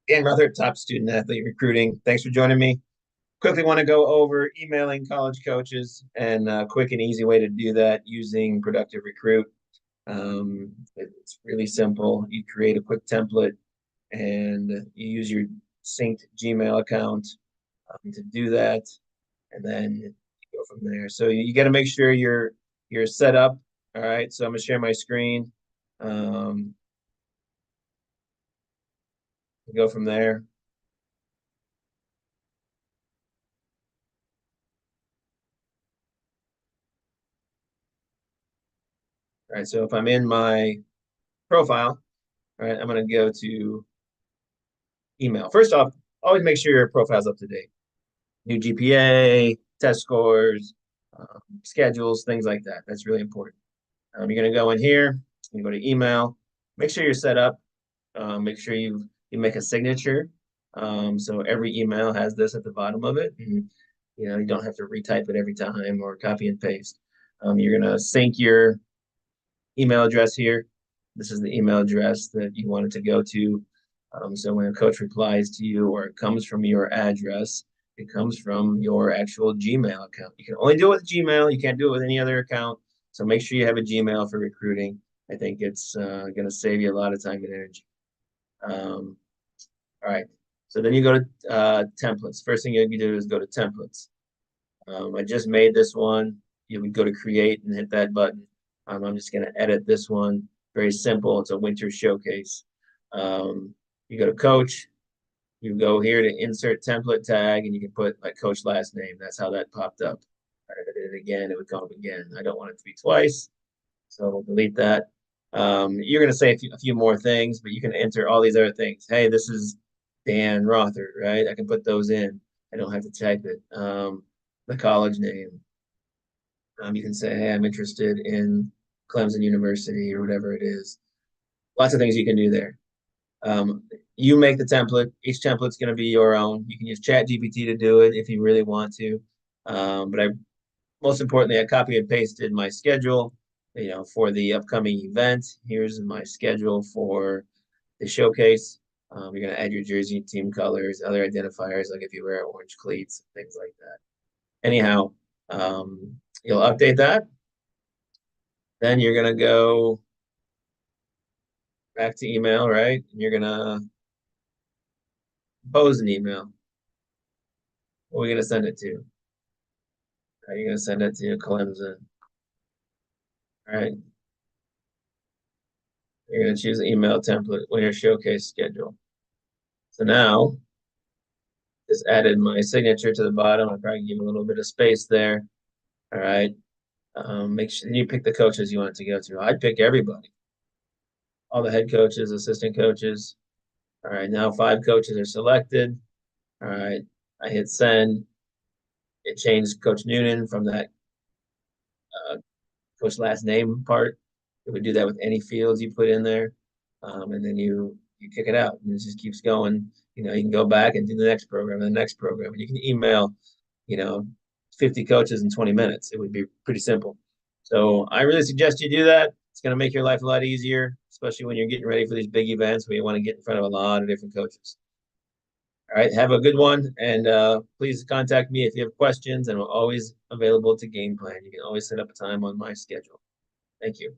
Dan Ruther, top student athlete recruiting. Thanks for joining me. Quickly want to go over emailing college coaches and a quick and easy way to do that using Productive Recruit. It's really simple. You create a quick template and you use your synced Gmail account to do that, and then you go from there. So you got to make sure you're set up. All right. So I'm gonna share my screen. Um, go from there. All right. So if I'm in my profile, all right, I'm going to go to email. First off, always make sure your profile's up to date. New GPA, test scores, schedules, things like that. That's really important. You're going to go in here, you go to email. Make sure you're set up. Make sure you make a signature. So every email has this at the bottom of it. And, you don't have to retype it every time or copy and paste. You're going to sync your email address here. This is the email address that you want it to go to. So when a coach replies to you or it comes from your address, it comes from your actual Gmail account. You can only do it with Gmail. You can't do it with any other account. So make sure you have a Gmail for recruiting. I think it's going to save you a lot of time and energy. Um, all right. So then you go to templates. First thing you do is go to templates. I just made this one. You would go to create and hit that button. I'm just going to edit this one. Very simple. It's a winter showcase. You go to coach. You go here to insert template tag, and you can put like coach last name. That's how that popped up. If I did it again, it would come up again. I don't want it to be twice, so we'll delete that. You're going to say a few more things, but you can enter all these other things. Hey, this is Dan Rother, right? I can put those in. I don't have to type it. The college name. You can say, hey, I'm interested in Clemson University or whatever it is. Lots of things you can do there. Um, you make the template. Each template's going to be your own. You can use ChatGPT to do it if you really want to. But most importantly, I copy and pasted my schedule, for the upcoming event. Here's my schedule for the showcase. You're going to add your jersey, team colors, other identifiers, like if you wear orange cleats, things like that. Anyhow, you'll update that. Then you're going to go back to email, right? And you're going to compose an email. What are we going to send it to? Are you going to send it to Clemson? All right. You're going to choose email template when your showcase schedule. So now, just added my signature to the bottom. I probably give a little bit of space there. All right. Make sure you pick the coaches you want it to go to. I'd pick everybody, all the head coaches, assistant coaches. All right. Now 5 coaches are selected. All right. I hit send. It changed Coach Noonan from that coach last name part. It would do that with any fields you put in there, and then you kick it out, and it just keeps going. You can go back and do the next program and the next program, and you can email, you know, 50 coaches in 20 minutes. It would be pretty simple. So I really suggest you do that. It's going to make your life a lot easier, especially when you're getting ready for these big events where you want to get in front of a lot of different coaches. All right, have a good one, and please contact me if you have questions, and I'm always available to game plan. You can always set up a time on my schedule. Thank you.